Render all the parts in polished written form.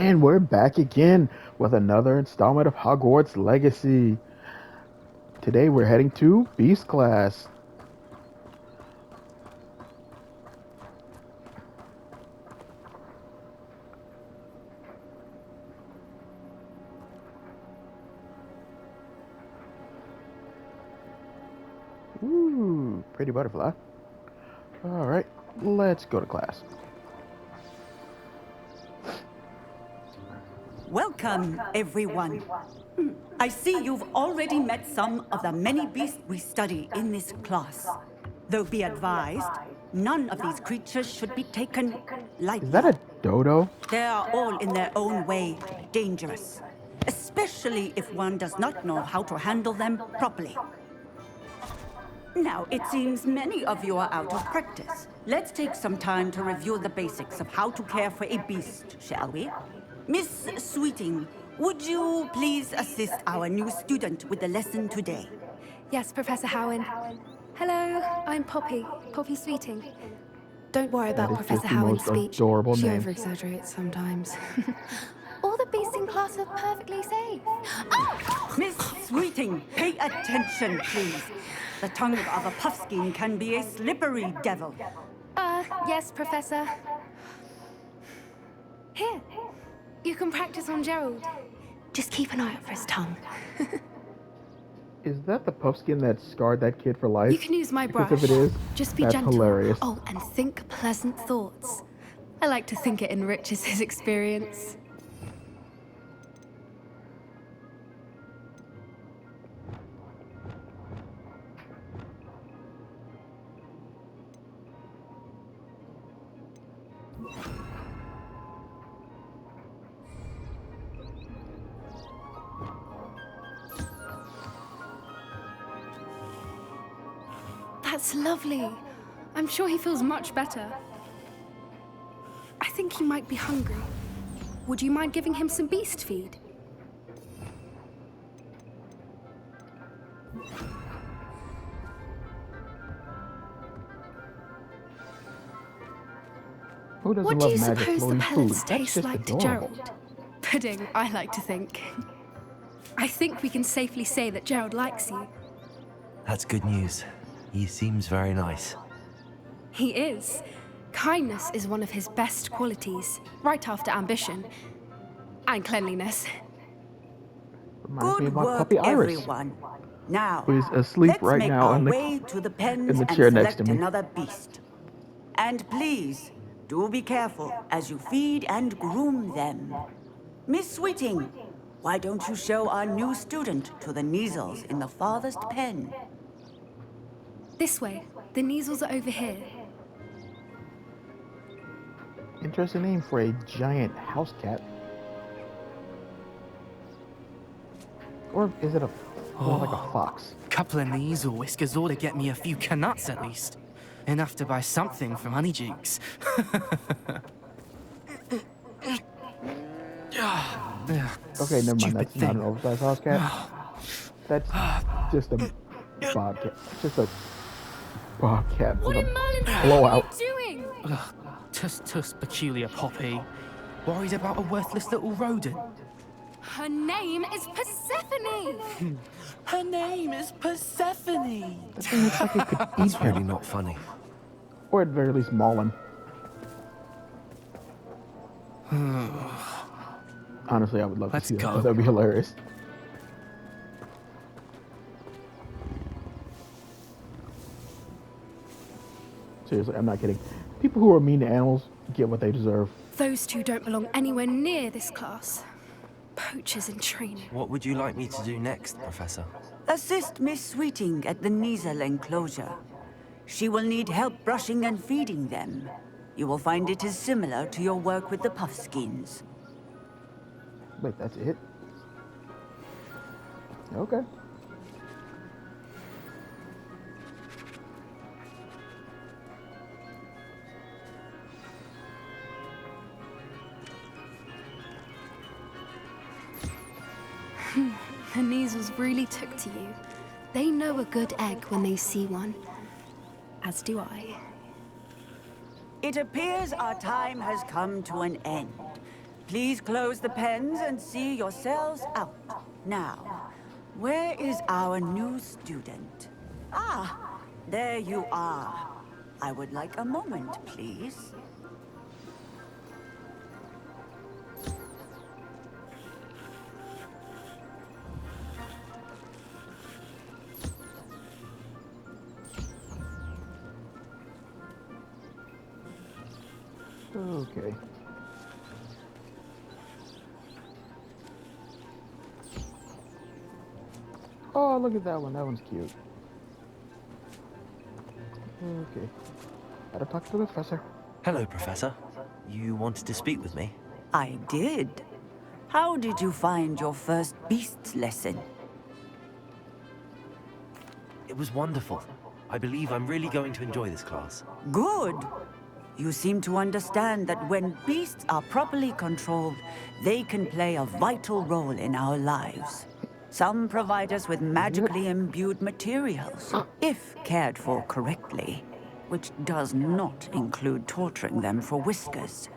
And we're back again with another installment of Hogwarts Legacy. Today we're heading to Beast Class. Ooh, pretty butterfly. Alright, let's go to class. Welcome, everyone. I see you've already met some of the many beasts we study in this class. Though be advised, none of these creatures should be taken lightly. Is that a dodo? They are all in their own way dangerous, especially if one does not know how to handle them properly. Now, it seems many of you are out of practice. Let's take some time to review the basics of how to care for a beast, shall we? Miss Sweeting, would you please assist our new student with the lesson today? Yes, Professor Howen. Hello, I'm Poppy Sweeting. Don't worry about That is Professor just the Howen's most speech. adorable She name. over-exaggerates sometimes. All the beasts in class are perfectly safe. Oh! Miss Sweeting, pay attention, please. The tongue of a puffskein can be a slippery devil. Yes, Professor. Here, you can practice on Gerald. Just keep an eye out for his tongue. Is that the puffskin that scarred that kid for life? You can use my brush. Because if it is, just be that's gentle. hilarious. Oh, and think pleasant thoughts. I like to think it enriches his experience. That's lovely. I'm sure he feels much better. I think he might be hungry. Would you mind giving him some beast feed? Who doesn't What do love you magic suppose the floating pellets food? That's taste just like to adorable. Gerald? Pudding, I like to think. I think we can safely say that Gerald likes you. That's good news. He seems very nice. He is. Kindness is one of his best qualities, right after ambition. And cleanliness. Reminds me Good of my work, puppy Iris, everyone. Now, who is asleep let's right make now our in the way to the pens the and chair next select to me. another beast. And please, do be careful as you feed and groom them. Miss Sweeting, why don't you show our new student to the Neasels in the farthest pen? This way. The Neasels are over here. Interesting name for a giant house cat. Or is it more like a fox? Couple of Neasel whiskers ought to get me a few canuts at least. Enough to buy something from Honeydukes. Okay, never mind. Stupid That's not thing. an oversized house cat. That's just a bobcat. Just a bobcat with a blowout. doing? Tuss peculiar Poppy. Worried about a worthless little rodent. Her name is Persephone! Her name is Persephone. That thing looks like it could eat It's really him. not funny. Or at the very least, maul him. Honestly, I would love Let's to see that. go. That would be hilarious. Seriously, I'm not kidding. People who are mean to animals get what they deserve. Those two don't belong anywhere near this class. Poachers in training. What would you like me to do next, Professor? Assist Miss Sweeting at the Neasel enclosure. She will need help brushing and feeding them. You will find it is similar to your work with the puffskins. Wait, that's it? Okay. The Neasels really took to you. They know a good egg when they see one. As do I. It appears our time has come to an end. Please close the pens and see yourselves out. Now, where is our new student? Ah, there you are. I would like a moment, please. Okay. Oh, look at that one. That one's cute. Okay. Gotta talk to the professor. Hello, Professor. You wanted to speak with me? I did. How did you find your first beasts lesson? It was wonderful. I believe I'm really going to enjoy this class. Good. You seem to understand that when beasts are properly controlled, they can play a vital role in our lives. Some provide us with magically imbued materials, if cared for correctly, which does not include torturing them for whiskers.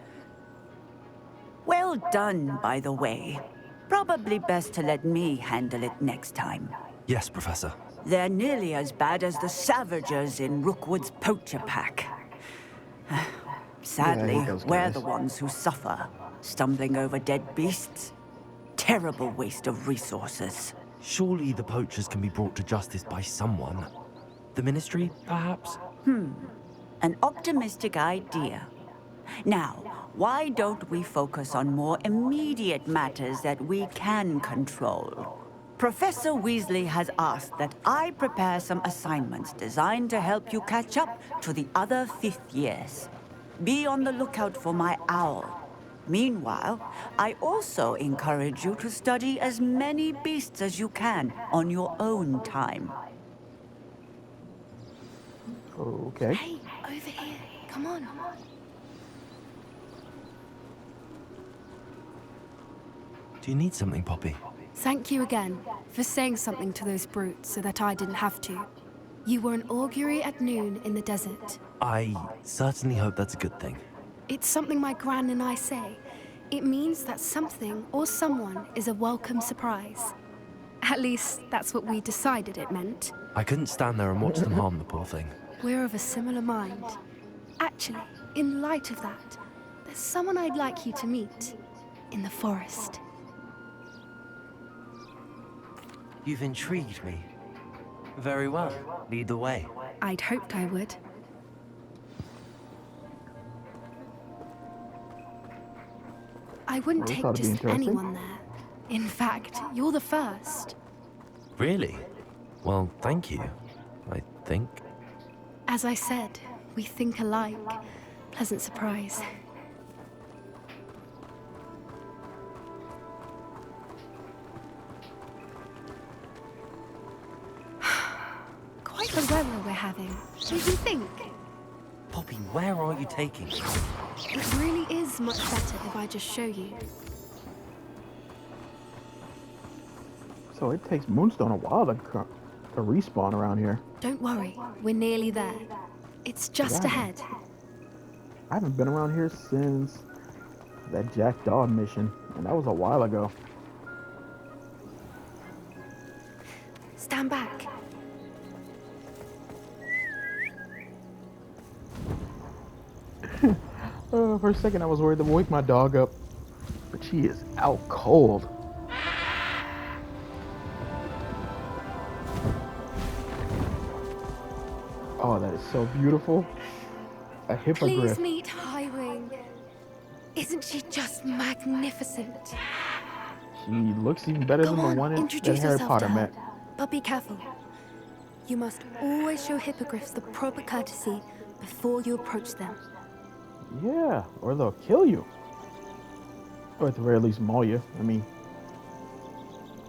Well done, by the way. Probably best to let me handle it next time. Yes, Professor. They're nearly as bad as the Savagers in Rookwood's poacher pack. Sadly, Yeah, those we're guys. the ones who suffer, stumbling over dead beasts. Terrible waste of resources. Surely the poachers can be brought to justice by someone. The Ministry, perhaps? An optimistic idea. Now, why don't we focus on more immediate matters that we can control? Professor Weasley has asked that I prepare some assignments designed to help you catch up to the other fifth years. Be on the lookout for my owl. Meanwhile, I also encourage you to study as many beasts as you can on your own time. Okay. Hey, over here. Come on. Do you need something, Poppy? Thank you again for saying something to those brutes so that I didn't have to. You were an augury at noon in the desert. I certainly hope that's a good thing. It's something my gran and I say. It means that something or someone is a welcome surprise. At least, that's what we decided it meant. I couldn't stand there and watch them harm the poor thing. We're of a similar mind. Actually, in light of that, there's someone I'd like you to meet. In the forest. You've intrigued me. Very well. Lead the way. I'd hoped I would. I wouldn't Well, take that'd be just interesting. anyone there. In fact, you're the first. Really? Well, thank you. I think. As I said, we think alike. Pleasant surprise. Quite the weather we're having. Don't you think? Poppy, where are you taking me? It really is much better if I just show you. So it takes Moonstone a while to respawn around here. Don't worry, we're nearly there. It's just Yeah. ahead. I haven't been around here since that Jack Daw mission, and that was a while ago. Stand back. For a second I was worried to wake my dog up, but she is out cold. Oh, that is so beautiful. A Please hippogriff. meet Highwing. Isn't she just magnificent? She looks even better Go than the on, one that introduce Harry yourself Potter to her. met. But be careful. You must always show hippogriffs the proper courtesy before you approach them. Yeah, or they'll kill you. Or at the very least maul you. I mean,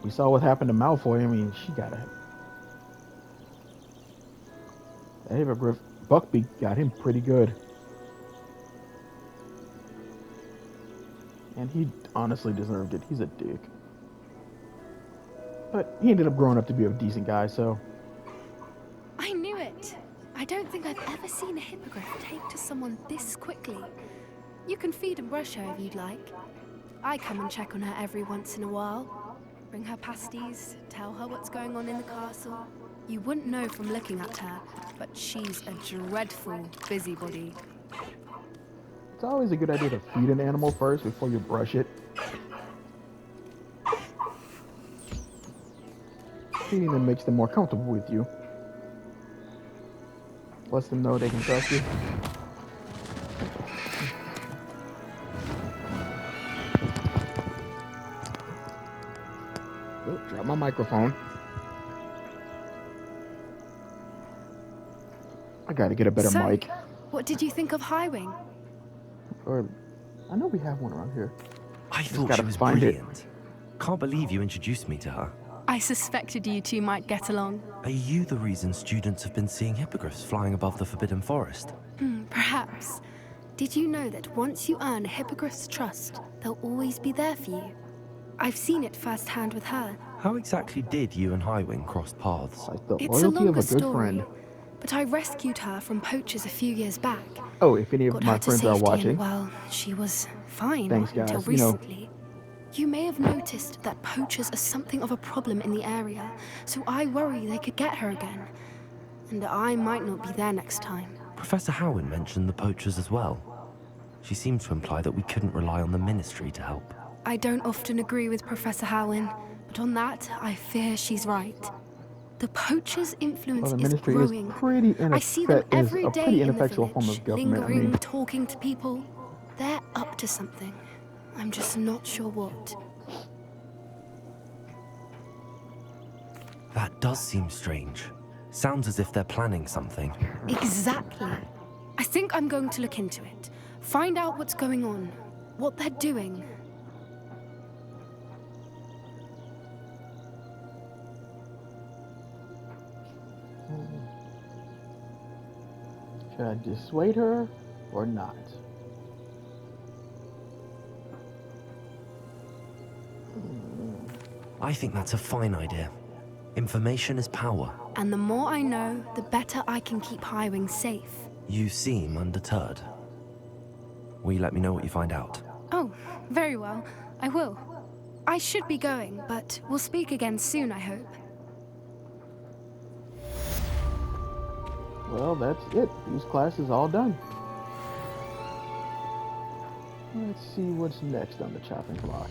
we saw what happened to Malfoy. I mean, she got a... That hippogriff, Buckbeak got him pretty good. And he honestly deserved it. He's a dick. But he ended up growing up to be a decent guy, so... I knew it. I don't think I've ever seen a hippogriff take to someone this quickly. You can feed and brush her if you'd like. I come and check on her every once in a while. Bring her pasties, tell her what's going on in the castle. You wouldn't know from looking at her, but she's a dreadful busybody. It's always a good idea to feed an animal first before you brush it. Feeding them makes them more comfortable with you. Lets them know they can trust you. Oh, drop my microphone. I gotta get a better So, mic. what did you think of Highwing? Or, I know we have one around here. I Just thought gotta she was find it. brilliant. Can't believe you introduced me to her. I suspected you two might get along. Are you the reason students have been seeing hippogriffs flying above the Forbidden Forest? Perhaps. Did you know that once you earn a hippogriff's trust, they'll always be there for you? I've seen it firsthand with her. How exactly did you and Highwing cross paths? Like the It's a loyalty of longer a good story, friend. but I rescued her from poachers a few years back. Oh, if any of Got my her to friends are safety watching, and, well, she was fine Thanks, until guys. You know- recently. You may have noticed that poachers are something of a problem in the area, so I worry they could get her again. And I might not be there next time. Professor Howin mentioned the poachers as well. She seemed to imply that we couldn't rely on the Ministry to help. I don't often agree with Professor Howin, but on that, I fear she's right. The poachers' influence well, the is ministry growing. is pretty I see them is every a day pretty in the ineffectual form village, of government. I lingering, mean, talking to people. They're up to something. I'm just not sure what. That does seem strange. Sounds as if they're planning something. Exactly. I think I'm going to look into it. Find out what's going on, what they're doing. should I dissuade her or not? I think that's a fine idea. Information is power. And the more I know, the better I can keep Highwing safe. You seem undeterred. Will you let me know what you find out? Oh, very well. I will. I should be going, but we'll speak again soon, I hope. Well, that's it. These classes all done. Let's see what's next on the chopping block.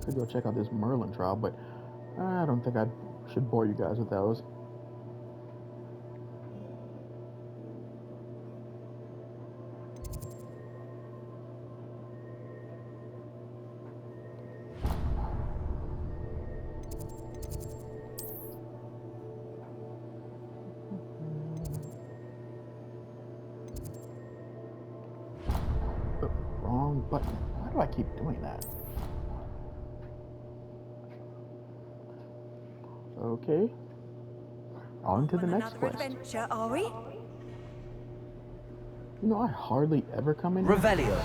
Could go check out this Merlin trial, but I don't think I should bore you guys with those. Wrong button. Why do I keep doing that? Okay. On to the next quest. Adventure, are we? You know, I hardly ever come in here. Revelio.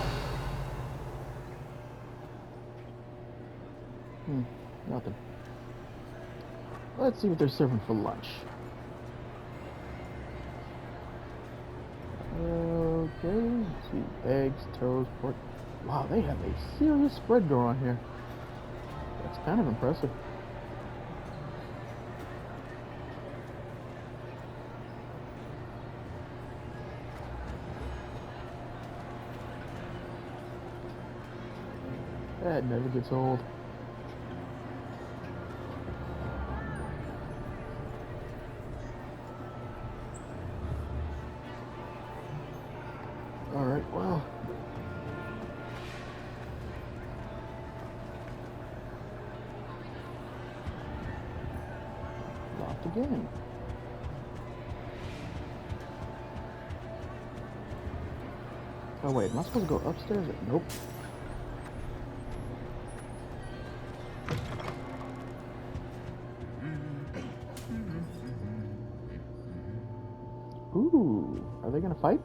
Nothing. Let's see what they're serving for lunch. Okay, let's see. Eggs, toast, pork. Wow, they have a serious spread going on here. That's kind of impressive. That never gets old. Alright, well. Locked again. Oh wait, am I supposed to go upstairs? Nope. Ooh, are they gonna fight?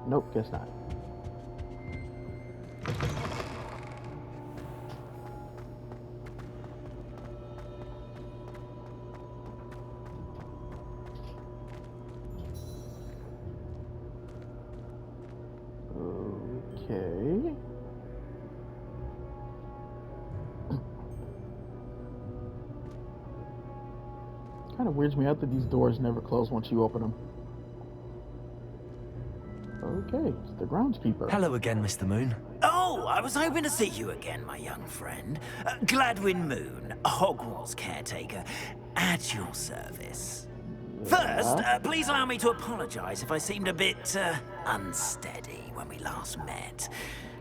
Nope, guess not. Okay. Kind of weirds me out that these doors never close once you open them. Okay, it's the groundskeeper. Hello again, Mr. Moon. Oh, I was hoping to see you again, my young friend. Gladwin Moon, Hogwarts caretaker, at your service. First, please allow me to apologize if I seemed a bit unsteady when we last met.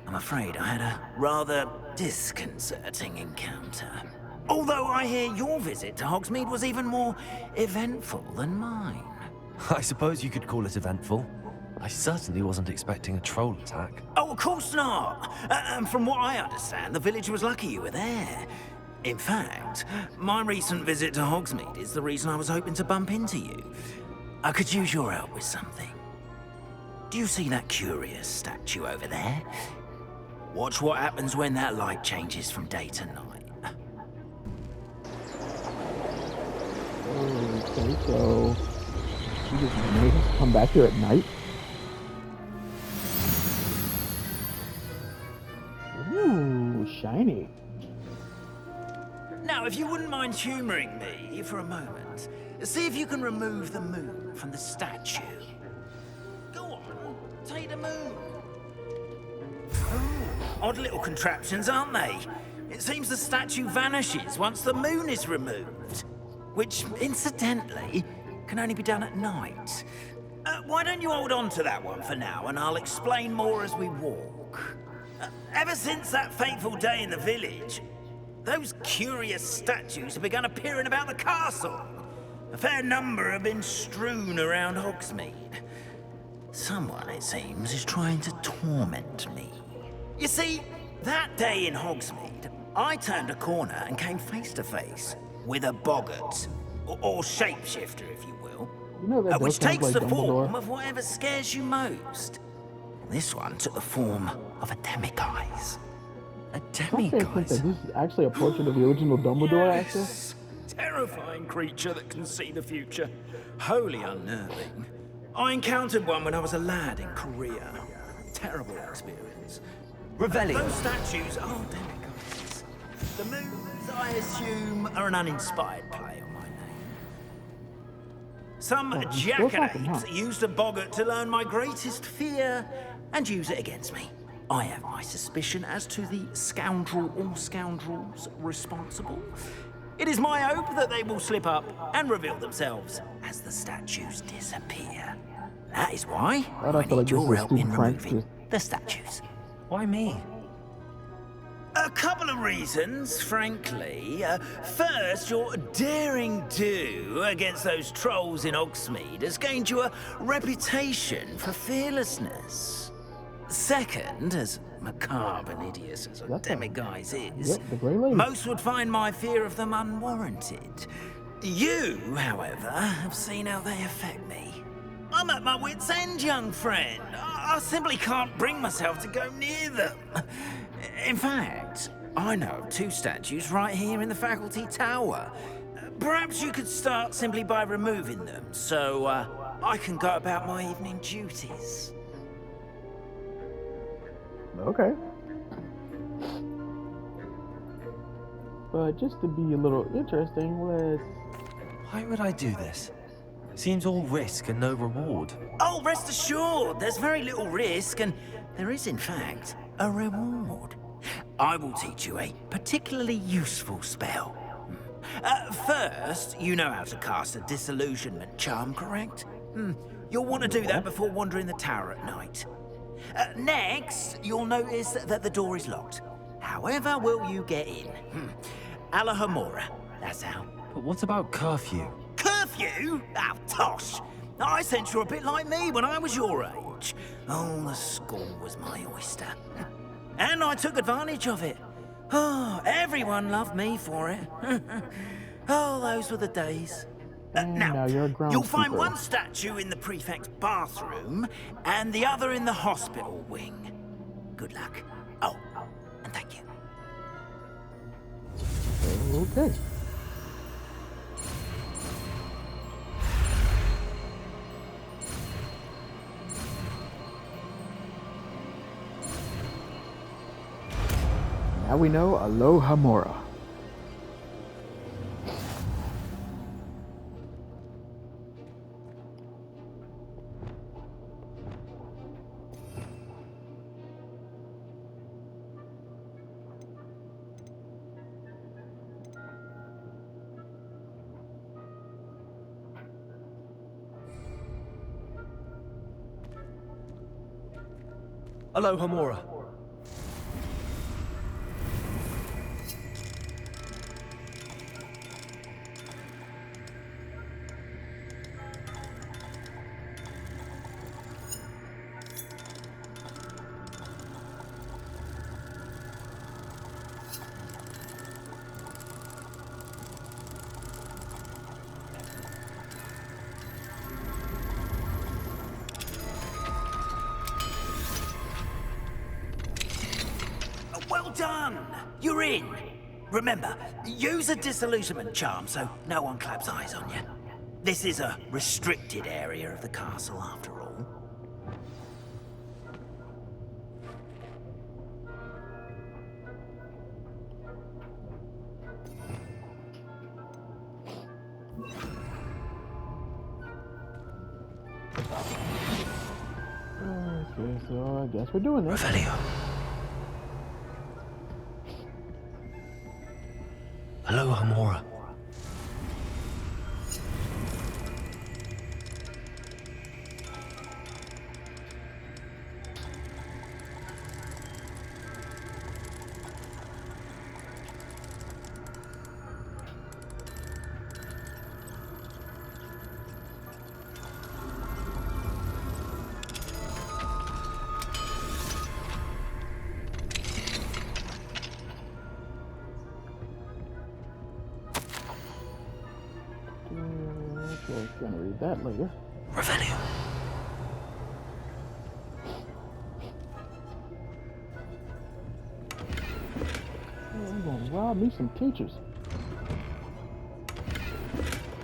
I'm afraid I had a rather disconcerting encounter. Although I hear your visit to Hogsmeade was even more eventful than mine. I suppose you could call it eventful. I certainly wasn't expecting a troll attack. Oh, of course not. And from what I understand, the village was lucky you were there. In fact, my recent visit to Hogsmeade is the reason I was hoping to bump into you. I could use your help with something. Do you see that curious statue over there? Watch what happens when that light changes from day to night. Okay, so you just made us come back here at night? Ooh, shiny. Now, if you wouldn't mind humoring me for a moment, see if you can remove the moon from the statue. Go on, take the moon. Oh, odd little contraptions, aren't they? It seems the statue vanishes once the moon is removed, which, incidentally, can only be done at night. Why don't you hold on to that one for now, and I'll explain more as we walk. Ever since that fateful day in the village, those curious statues have begun appearing about the castle. A fair number have been strewn around Hogsmeade. Someone, it seems, is trying to torment me. You see, that day in Hogsmeade, I turned a corner and came face to face with a boggart, or shapeshifter, if you will, You know that which does sound takes like the Dumbledore. form of whatever scares you most. This one took the form of a demiguise. A Don't they think that demiguise? this is actually a portrait of the original Dumbledore actor? Yes. Terrifying creature that can see the future. Wholly unnerving. I encountered one when I was a lad in Korea. Terrible experience. Revelio. Those statues are demiguises. The moons, I assume, are an uninspired play on my name. Some Oh, he's still talking, jackanapes huh? used a boggart to learn my greatest fear and use it against me. I have my suspicion as to the scoundrel or scoundrels responsible. It is my hope that they will slip up and reveal themselves as the statues disappear. That is why Why do I I feel like need this is your a help in stupid prank? removing the statues. Why me? A couple of reasons, frankly. First, your daring do against those trolls in Hogsmeade has gained you a reputation for fearlessness. Second, as macabre and hideous as a That's a- demiguise is, Yep, the Grey Lady. most would find my fear of them unwarranted. You, however, have seen how they affect me. I'm at my wit's end, young friend. I simply can't bring myself to go near them. In fact, I know of two statues right here in the faculty tower. Perhaps you could start simply by removing them, so I can go about my evening duties. Okay. But just to be a little interesting, let's... Why would I do this? Seems all risk and no reward. Oh, rest assured, there's very little risk, and there is, in fact, a reward. I will teach you a particularly useful spell. First, you know how to cast a disillusionment charm, correct? You'll want to do that before wandering the tower at night. Next, you'll notice that the door is locked. However will you get in? Alahomora, that's how. But what about curfew? Curfew? Oh, tosh! I sense you're a bit like me when I was your age. Oh, the school was my oyster. And I took advantage of it. Oh, everyone loved me for it. Oh, those were the days. now you're a you'll find groundskeeper. one statue in the prefect's bathroom and the other in the hospital wing. Good luck. Oh, and thank you. Okay. Now we know Alohomora. Alohomora. Well done! You're in! Remember, use a disillusionment charm so no one claps eyes on you. This is a restricted area of the castle, after all. Okay, so I guess we're doing this. Revelio. Alohomora. Okay, gonna read that later. Revelio. I'm gonna rob me some teachers.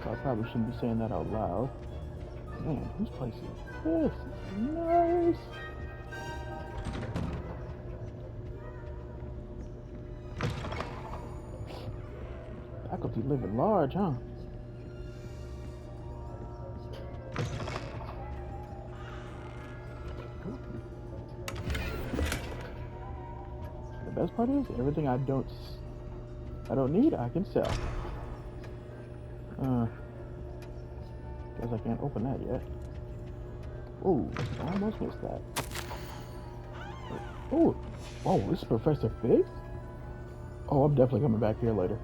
I probably shouldn't be saying that out loud. Man, whose place is this? Nice. Faculty living large, huh? The best part is everything I don't need, I can sell. Guess I can't open that yet. Ooh, I almost missed that. Ooh, oh, this is Professor Fig? Oh, I'm definitely coming back here later.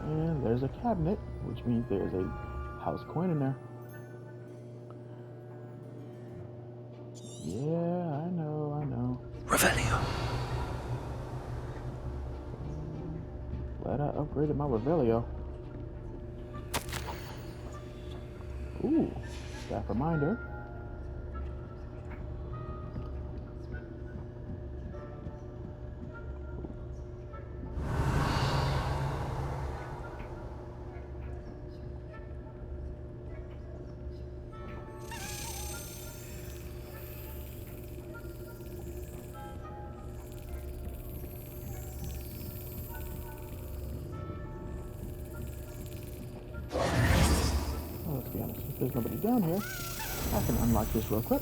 And there's a cabinet, which means there's a house coin in there. Yeah, I know. Revelio. Glad I upgraded my Revelio. Ooh, staff reminder. Let's be honest, if there's nobody down here, I can unlock this real quick.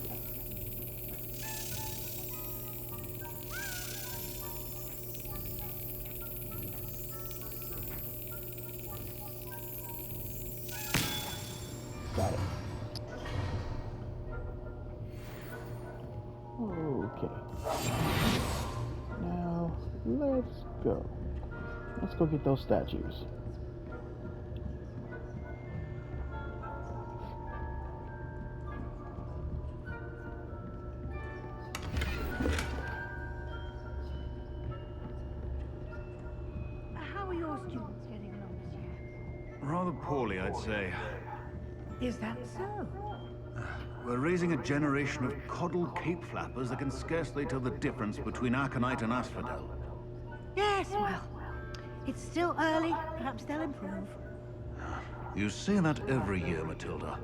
Got it. Okay. Now, let's go. Let's go get those statues. How are your students getting along this year? Rather poorly, I'd say. Is that so? We're raising a generation of coddled cape flappers that can scarcely tell the difference between Aconite and Asphodel. Yes, well, it's still early. Perhaps they'll improve. You say that every year, Matilda.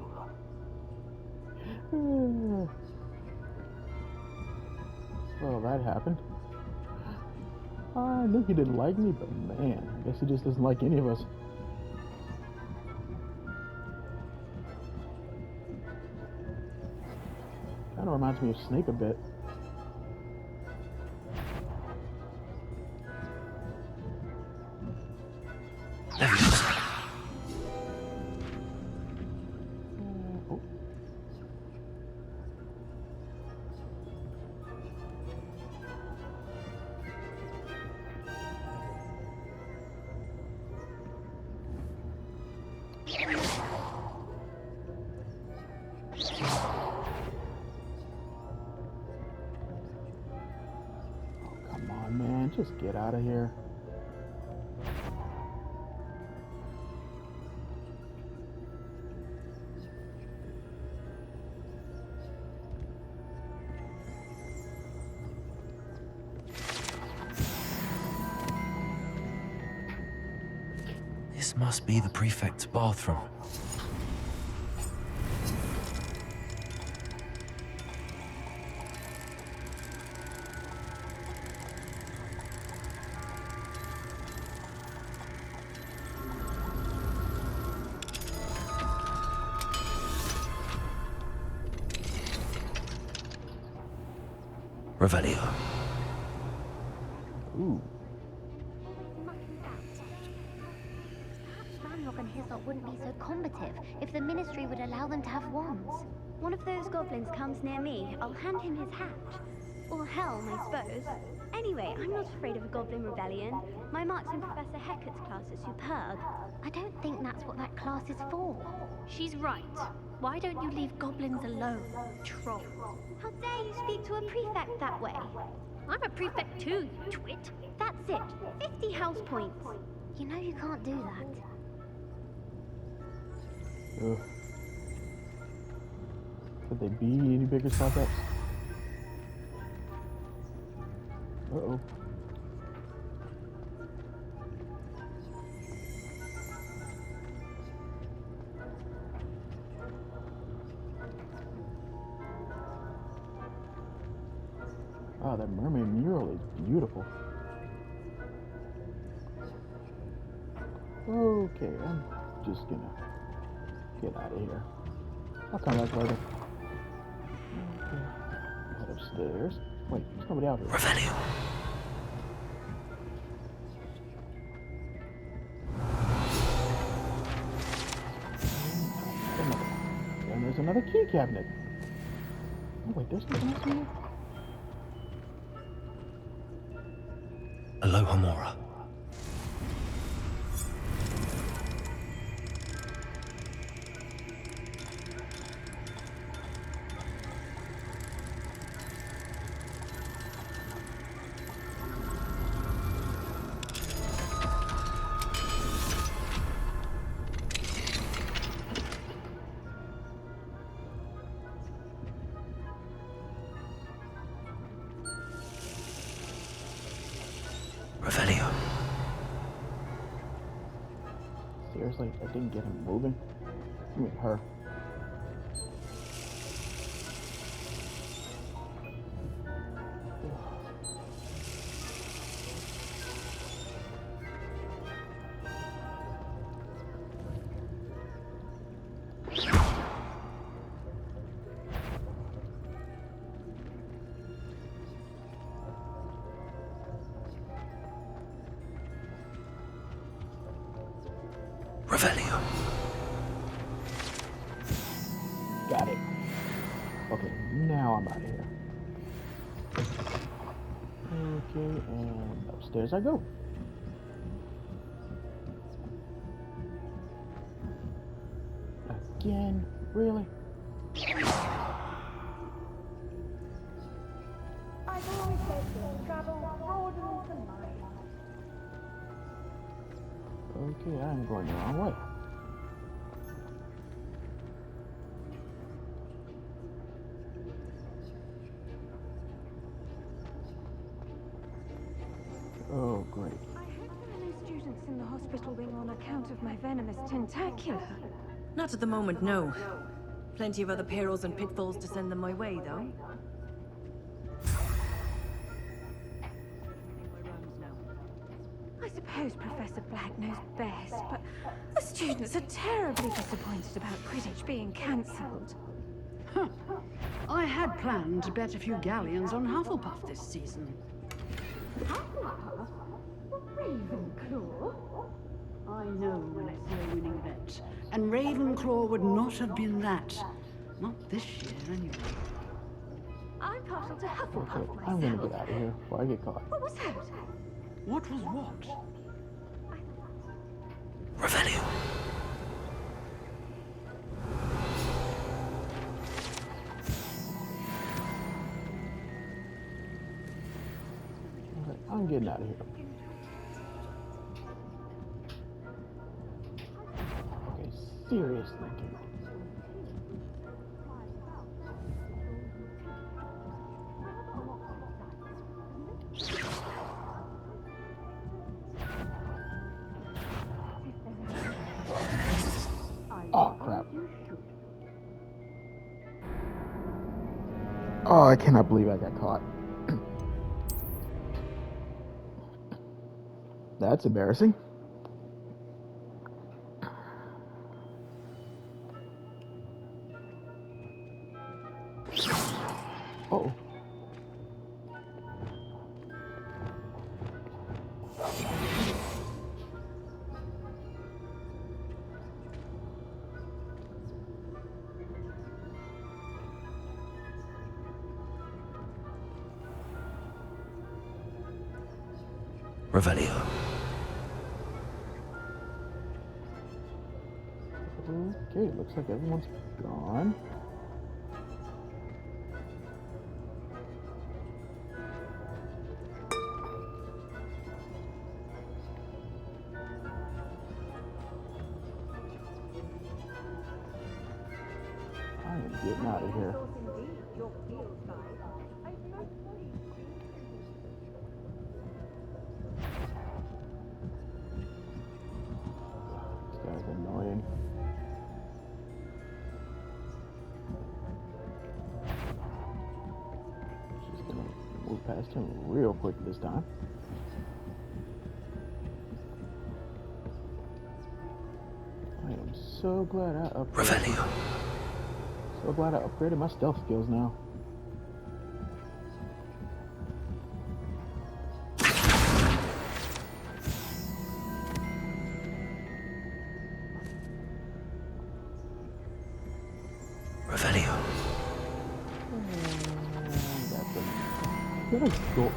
Well, that happened. I knew he didn't like me, but man, I guess he just doesn't like any of us. Kind of reminds me of Snape a bit. Oh. Come on, man, just get out of here. This must be the prefect's bathroom. Revelio. Ooh. Ranrock and Hislop wouldn't be so combative if the Ministry would allow them to have wands. One of those goblins comes near me, I'll hand him his hat. Or helm, I suppose. Anyway, I'm not afraid of a goblin rebellion. My marks in Professor Hecat's class are superb. I don't think that's what that class is for. She's right. Why don't you leave goblins alone, troll? How dare you speak to a prefect that way? I'm a prefect too, you twit. That's it. 50 house points. You know you can't do that. Ugh. Could they be any bigger fuck-ups? Uh-oh. Oh, that mermaid mural is beautiful. Okay, I'm just gonna get out of here. I'll come back later. Okay. Head upstairs. Wait, there's nobody out here. Revelio. And there's another key cabinet. Oh wait, there's nothing else in here? Aloha Mora. Revelio. Seriously, I didn't get him moving. I mean, her. Revelio. Got it. Okay, now I'm out of here. Okay, and upstairs I go. Again? Really? I've always said that travel broadens the mind. Okay, I'm going the wrong way. Oh, great. I hope there are no students in the hospital wing on account of my venomous tentacular. Not at the moment, no. Plenty of other perils and pitfalls to send them my way, though. My rounds now. suppose Professor Black knows best, but the students are terribly disappointed about Quidditch being cancelled. I had planned to bet a few galleons on Hufflepuff this season. Hufflepuff? Ravenclaw? I know when I see a winning bet, and Ravenclaw would not have been that. Not this year, anyway. I'm partial to Hufflepuff Okay, myself. I'm gonna get out of here before I get caught. What was that? What was what? Revelio. Okay, I'm getting out of here. Okay, serious thinking. Oh, crap. Oh, I cannot believe I got caught. That's embarrassing. Uh-oh. Revelio. Okay, looks like everyone's gone. I am getting out of here. This guy's annoying. Just gonna move past him real quick this time. I am so glad I upgraded. Revelio. So glad I upgraded my stealth skills now. Revelio. Let us go.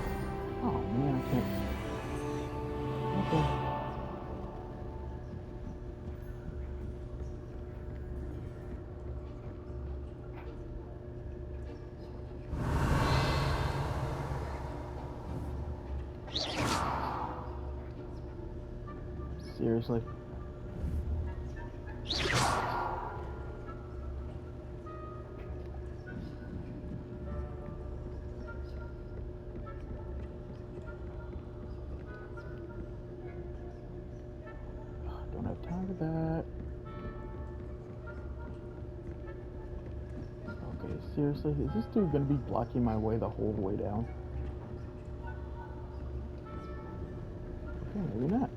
Oh man, I can't. Okay. Seriously? Don't have time for that. Okay, seriously? Is this dude gonna be blocking my way the whole way down? Okay, maybe not.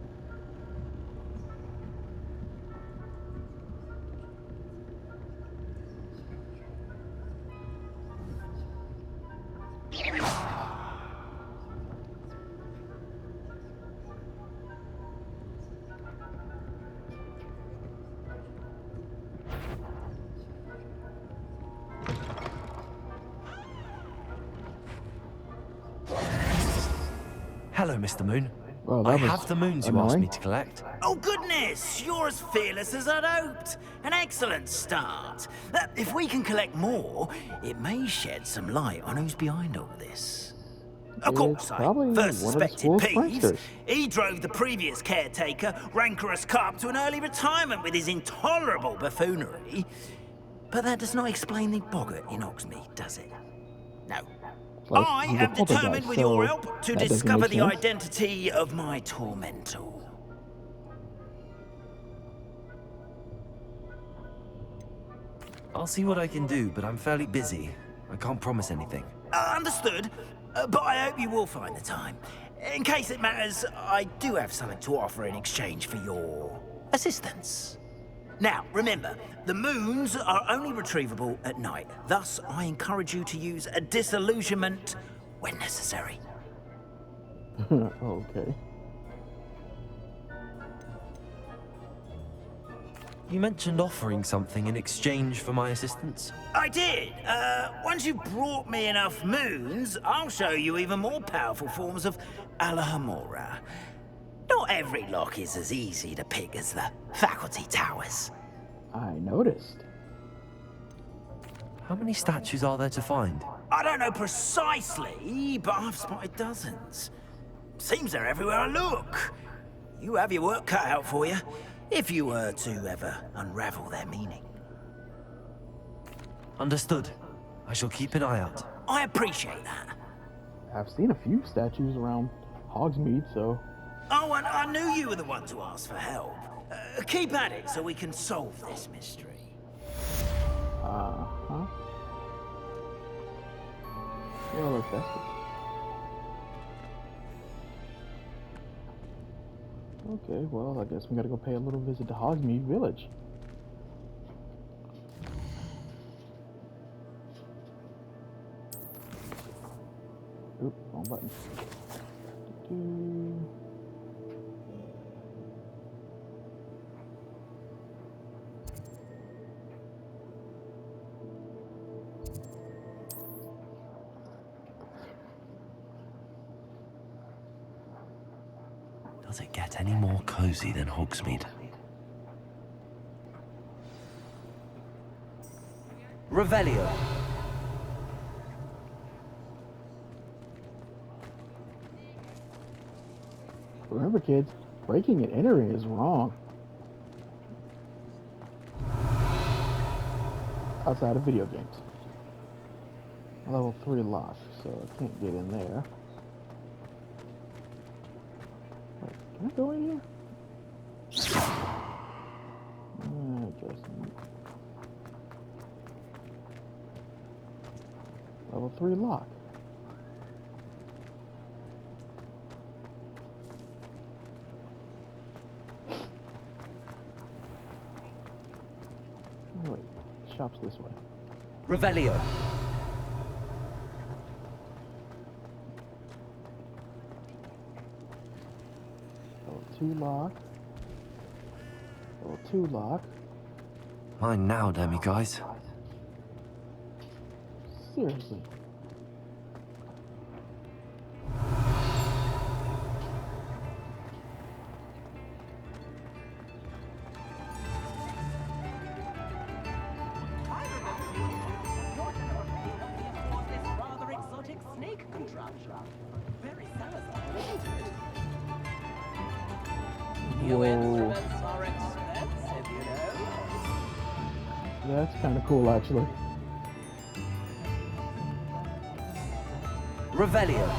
Hello, Mr. Moon. Well, I that was have the moons you annoying. asked me to collect. Oh, goodness! You're as fearless as I'd hoped. An excellent start. If we can collect more, it may shed some light on who's behind all this. Of It's course, I probably first one of the suspected school's Peeves. pranksters. He drove the previous caretaker, Rancorous Carp, to an early retirement with his intolerable buffoonery. But that does not explain the boggart in Hogsmeade, does it? No. Well, I he's a am poltergeist, determined with so your help to that doesn't discover make the sense. identity of my tormentor. I'll see what I can do, but I'm fairly busy. I can't promise anything. Understood, but I hope you will find the time. In case it matters, I do have something to offer in exchange for your assistance. Now, remember, the moons are only retrievable at night. Thus, I encourage you to use a disillusionment when necessary. Okay. You mentioned offering something in exchange for my assistance? I did. Once you've brought me enough moons, I'll show you even more powerful forms of Alahamora. Not every lock is as easy to pick as the faculty towers. I noticed. How many statues are there to find? I don't know precisely, but I've spotted dozens. Seems they're everywhere I look. You have your work cut out for you, if you were to ever unravel their meaning. Understood. I shall keep an eye out. I appreciate that. I've seen a few statues around Hogsmeade, so... Oh, and I knew you were the one to ask for help. Keep at it so we can solve this mystery. Uh-huh. Yeah, look, that's it. Okay, well, I guess we gotta go pay a little visit to Hogsmeade Village. Oop, wrong button. Does it get any more cozy than Hogsmeade? Revelio. Remember, kids, breaking and entering is wrong. Outside of video games. Level 3 locked, so I can't get in there. Wait, can I go in here? I guess not. Level 3 lock. Wait, shop's this way. Revelio. Level 2 lock. Level 2 lock. Mine now, guys. Seriously. Whoa. That's kind of cool, actually. Revelio.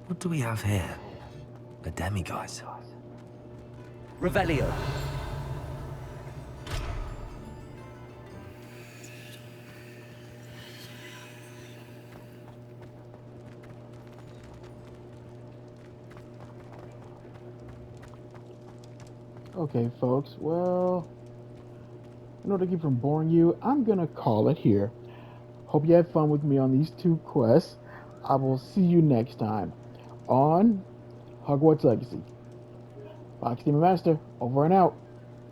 What do we have here? A demiguise. Revelio. Okay, folks, well, in order to keep from boring you, I'm gonna call it here. Hope you had fun with me on these 2 quests. I will see you next time on Hogwarts Legacy. Fox Demon Master, over and out.